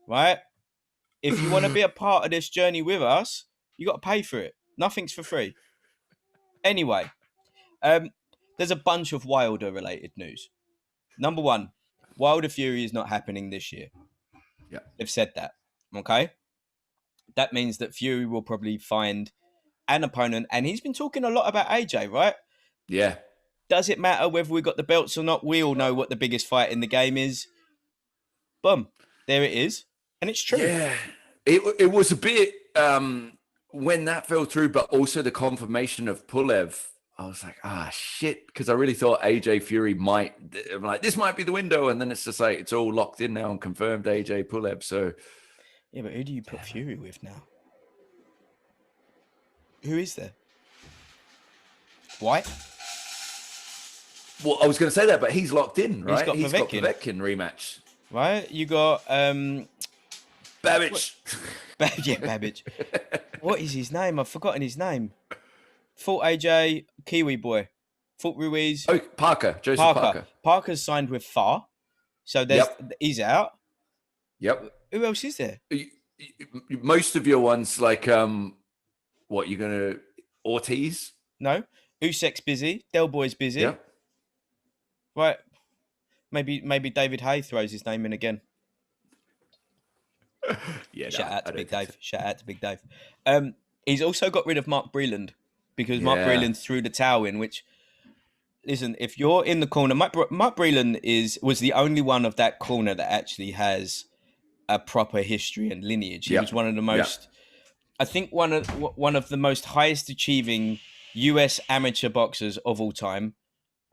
right? If you want to be a part of this journey with us, you got to pay for it. Nothing's for free. Anyway, there's a bunch of Wilder-related news. Number one, Wilder Fury is not happening this year. Yeah, they've said that. Okay, that means that Fury will probably find an opponent, and he's been talking a lot about AJ, right? Yeah. Does it matter whether we got the belts or not? We all know what the biggest fight in the game is. Boom. There it is. And it's true. Yeah. It was a bit when that fell through, but also the confirmation of Pulev. I was like, shit. Because I really thought AJ Fury might, I'm like, this might be the window. And then it's just like, it's all locked in now and confirmed AJ Pulev. So. Yeah, but who do you put Fury with now? Who is there? White? Well, I was going to say that, but he's locked in, right? He's got Povetkin rematch. Right? You got... Babic. Babic. What is his name? I've forgotten his name. Fought AJ, Kiwi boy. Fought Ruiz. Oh, Parker. Joseph Parker. Parker's signed with Far. So he's out. Yep. Who else is there? most of your ones like what you're gonna Ortiz? No, Usyk's busy. Del Boy's busy. Yeah. Right. Maybe David Hay throws his name in again. Yeah. Shout out to I Big don't think Dave. Shout out to Big Dave. He's also got rid of Mark Breland because Mark Yeah. Breland threw the towel in. Which, listen, if you're in the corner, Mark Breland was the only one of that corner that actually has a proper history and lineage. He Yep. was one of the Yep. most, I think, one of the most highest achieving US amateur boxers of all time.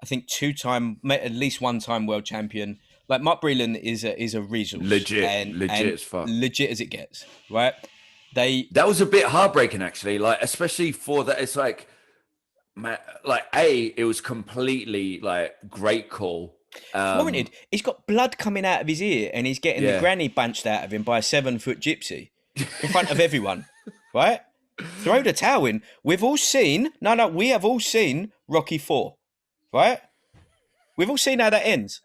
I think at least one time world champion. Like Mark Breland is a resource, Legit and as fuck. legit as it gets. Right? That was a bit heartbreaking, actually. Like, especially for that, it's like, man, like it was completely like great call. Warranted. He's got blood coming out of his ear, and he's getting the granny bunched out of him by a 7-foot gypsy in front of everyone. Right? Throw the towel in. We've all seen. We have all seen Rocky IV. Right? We've all seen how that ends.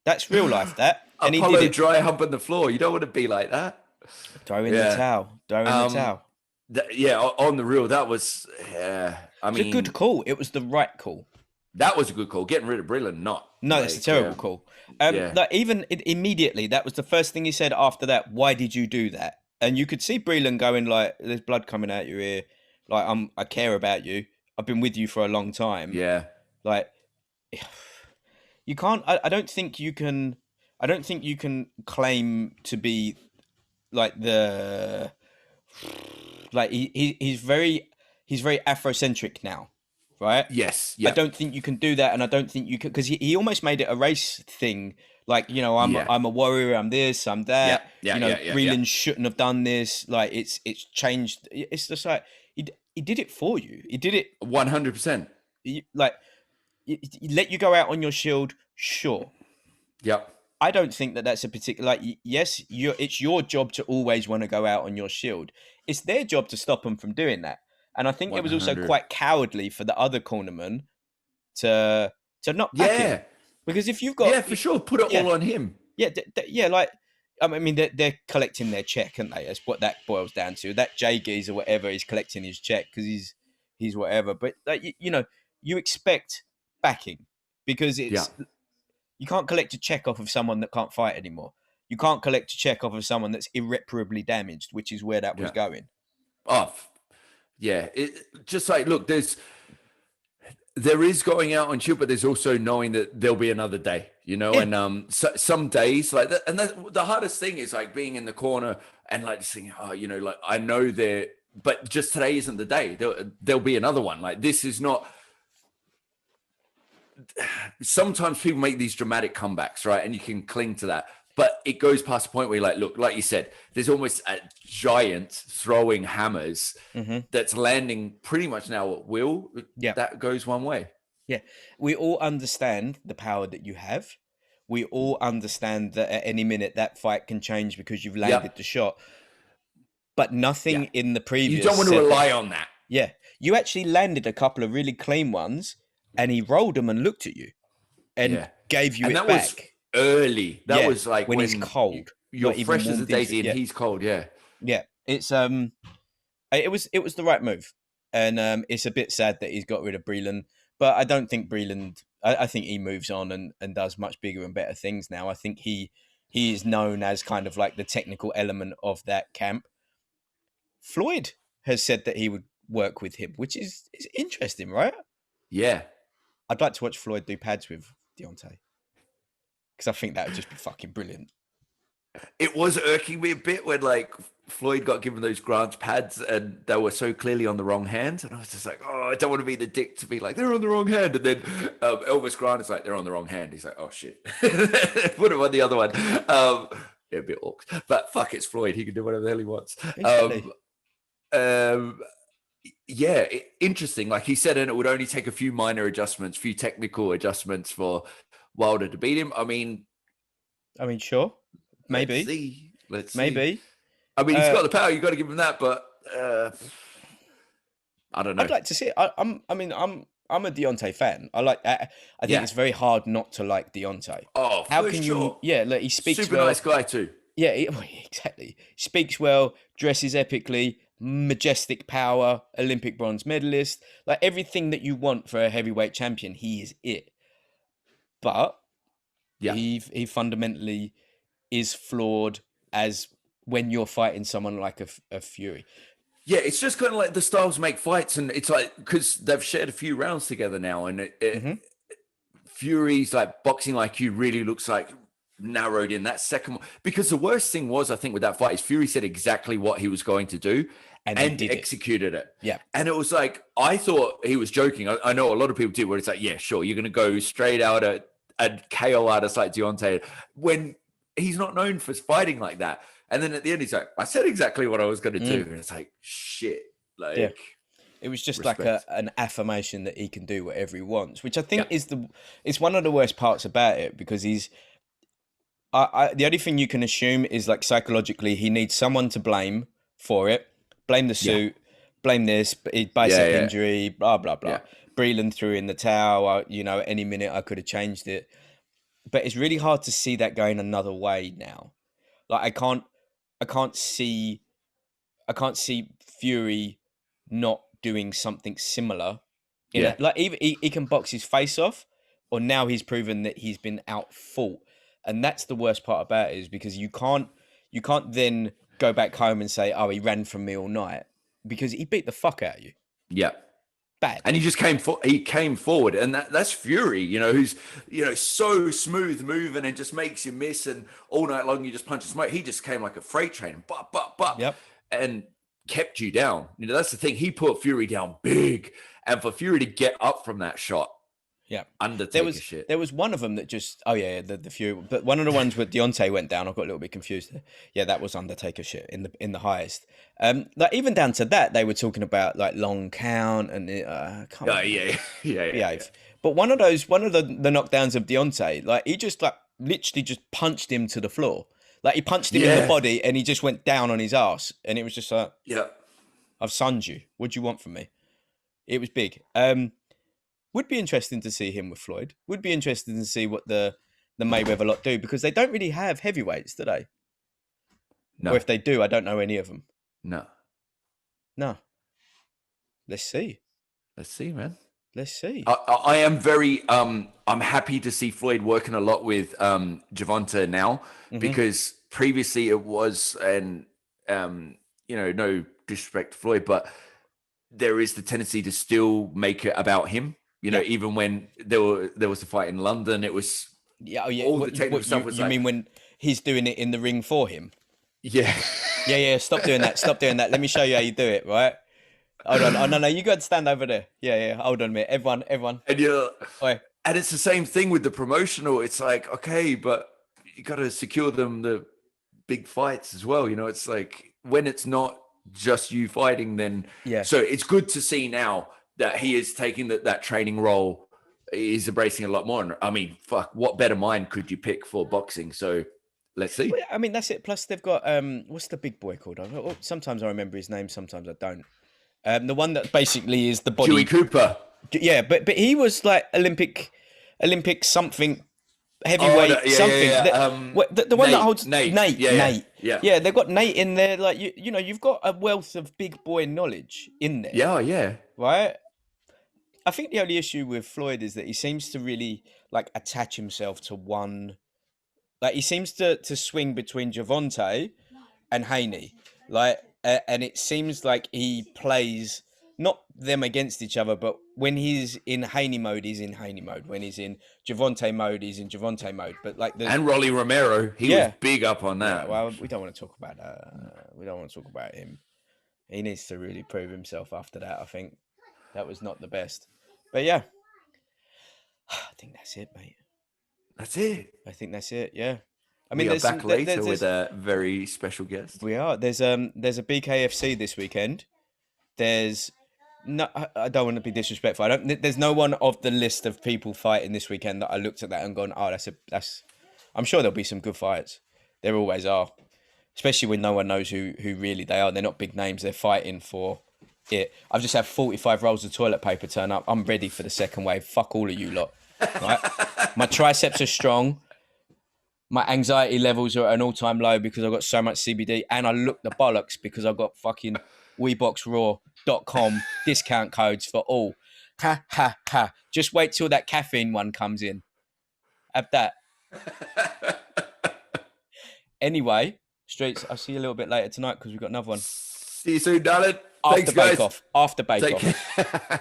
That's real life, that. And Apollo he did it. dry humping the floor. You don't want to be like that. Throw in the towel. Throw in the towel. On the real, that was, I mean. It's a good call. It was the right call. That was a good call. Getting rid of Breland, not. No, it's a terrible call. Like even immediately, that was the first thing he said after that. Why did you do that? And you could see Breland going like, there's blood coming out your ear. Like, I care about you. I've been with you for a long time. Yeah. Like, you can't. I don't think you can claim to be like he's very Afrocentric now, right? Yes. I don't think you can do that, and I don't think you can, because he almost made it a race thing. Like, I'm a warrior. I'm this. I'm that. Breland shouldn't have done this. Like, it's changed. It's just like he did it for you. He did it 100%. Like, he let you go out on your shield. Sure. Yep. I don't think that's a particular, like, yes, it's your job to always want to go out on your shield. It's their job to stop them from doing that. And I think 100. It was also quite cowardly for the other cornerman to not back him. Because if you've got... Yeah, for sure. Put it all on him. Yeah, like, I mean, they're collecting their check, aren't they? That's what that boils down to. That J Geese or whatever is collecting his check because he's whatever. But, like, you expect backing because it's... You can't collect a check off of someone that can't fight anymore. You can't collect a check off of someone that's irreparably damaged, which is where that was going. Oh, yeah. Just like, look, there is going out on shield, but there's also knowing that there'll be another day, and some days like that. And the hardest thing is like being in the corner and like just thinking, like, I know but just today isn't the day. There'll be another one. Like, this is not. Sometimes people make these dramatic comebacks, right? And you can cling to that. But it goes past the point where you're like, look, like you said, there's almost a giant throwing hammers that's landing pretty much now at will. Yeah. That goes one way. Yeah. We all understand the power that you have. We all understand that at any minute that fight can change because you've landed the shot. But nothing in the previous... You don't want to rely on that. Yeah. You actually landed a couple of really clean ones and he rolled them and looked at you and gave you it back. Was early. That was like when he's cold. You're fresh as a daisy and he's cold. Yeah. Yeah. It's it was the right move. And it's a bit sad that he's got rid of Breland, but I don't think Breland, I think he moves on and does much bigger and better things now. I think he is known as kind of like the technical element of that camp. Floyd has said that he would work with him, which is interesting, right? Yeah. I'd like to watch Floyd do pads with Deontay because I think that would just be fucking brilliant. It was irking me a bit when like Floyd got given those Grant pads and they were so clearly on the wrong hand. And I was just like, I don't want to be the dick to be like, they're on the wrong hand. And then Elvis Grant is like, they're on the wrong hand. He's like, oh shit. Put him on the other one. A bit orcs. But fuck, it's Floyd. He can do whatever the hell he wants. Yeah, interesting. Like he said, and it would only take a few minor adjustments, few technical adjustments for Wilder to beat him. I mean, sure, maybe. Let's see. Maybe. I mean, he's got the power. You got to give him that, but I don't know. I'd like to see it. I'm a Deontay fan. I think it's very hard not to like Deontay. Oh, how can you? Yeah, like he speaks super nice guy too. Yeah, exactly. Speaks well, dresses epically, majestic power, Olympic bronze medalist. Like everything that you want for a heavyweight champion, he is it. But Yeah. he fundamentally is flawed as when you're fighting someone like a Fury. Yeah, it's just kind of like the styles make fights, and it's like because they've shared a few rounds together now, and Fury's like boxing IQ really looks like narrowed in that second one. Because the worst thing was, I think, with that fight is Fury said exactly what he was going to do and executed it. Yeah. And it was like, I thought he was joking. I know a lot of people do, where it's like, yeah, sure, you're going to go straight out a KO artist like Deontay when he's not known for fighting like that. And then at the end, he's like, I said exactly what I was going to do. And it's like, shit. Like, yeah. It was just respect. Like an affirmation that he can do whatever he wants, which I think it's one of the worst parts about it, because he's, the only thing you can assume is like psychologically, he needs someone to blame for it. Blame the suit, blame this, bicep injury, blah, blah, blah. Breland threw in the towel, you know, any minute I could have changed it. But it's really hard to see that going another way now. Like I can't see Fury not doing something similar. Like even he can box his face off, or now he's proven that he's been outfought. And that's the worst part about it, is because you can't then go back home and say, oh, he ran from me all night, because he beat the fuck out of you. Yeah. Bad. And he just came forward, and that's Fury, you know, who's, you know, so smooth moving and just makes you miss, and all night long you just punch and smoke. He just came like a freight train, and kept you down. You know, that's the thing. He put Fury down big, and for Fury to get up from that shot, Undertaker shit. There was one of them that just, the Fury, but one of the ones where Deontay went down, I got a little bit confused there. Yeah, that was Undertaker shit in the highest. Like even down to that, they were talking about like long count and yeah. But one of the knockdowns of Deontay, like he just like literally just punched him to the floor. Like he punched him in the body, and he just went down on his ass, and it was just like, I've sunned you. What do you want from me? It was big. Would be interesting to see him with Floyd. Would be interesting to see what the Mayweather lot do, because they don't really have heavyweights, do they? No. Or if they do, I don't know any of them. No. Let's see. Man. Let's see. I am very I'm happy to see Floyd working a lot with Gervonta now, because previously it was, and you know, no disrespect to Floyd, but there is the tendency to still make it about him. You know, even when there was a fight in London, it was all the technical stuff was you mean when he's doing it in the ring for him? Yeah. Yeah. Stop doing that. Let me show you how you do it, right? Hold on. Oh, no, you got to stand over there. Yeah. Hold on a minute. Everyone. And it's the same thing with the promotional. It's like, okay, but you got to secure them the big fights as well. You know, it's like when it's not just you fighting, then so it's good to see now that he is taking that training role. He's embracing a lot more. And I mean, fuck, what better mind could you pick for boxing? So let's see. Well, I mean, that's it. Plus they've got what's the big boy called? Sometimes I remember his name, sometimes I don't. The one that basically is the body. Dewey Cooper. Yeah, but he was like Olympic something. Heavyweight the one Nate, that holds Nate. Yeah, they've got Nate in there. Like you know, you've got a wealth of big boy knowledge in there. Yeah. Right. I think the only issue with Floyd is that he seems to really like attach himself to one. Like he seems to swing between Gervonta and Haney, like, and it seems like he plays not them against each other, but when he's in Haney mode, he's in Haney mode. When he's in Gervonta mode, he's in Gervonta mode. But like and Rolly Romero, he was big up on that. Yeah, well, we don't want to talk about we don't want to talk about him. He needs to really prove himself after that. I think that was not the best. But yeah, I think that's it, mate. That's it. I think that's it. Yeah. I mean, we are back later with a very special guest. We are. There's a BKFC this weekend. There's no. I don't want to be disrespectful. There's no one of the list of people fighting this weekend that I looked at that and gone, oh, that's. I'm sure there'll be some good fights. There always are, especially when no one knows who really they are. They're not big names. They're fighting for it. I've just had 45 rolls of toilet paper turn up. I'm ready for the second wave. Fuck all of you lot. Right? My triceps are strong. My anxiety levels are at an all-time low because I've got so much CBD, and I look the bollocks because I've got fucking WeBoxRaw.com discount codes for all. Ha ha ha! Just wait till that caffeine one comes in. Have that. Anyway, Streets, I'll see you a little bit later tonight because we've got another one. See you soon, darling. After Thanks, guys. Bake Off. After Bake Take Off. care.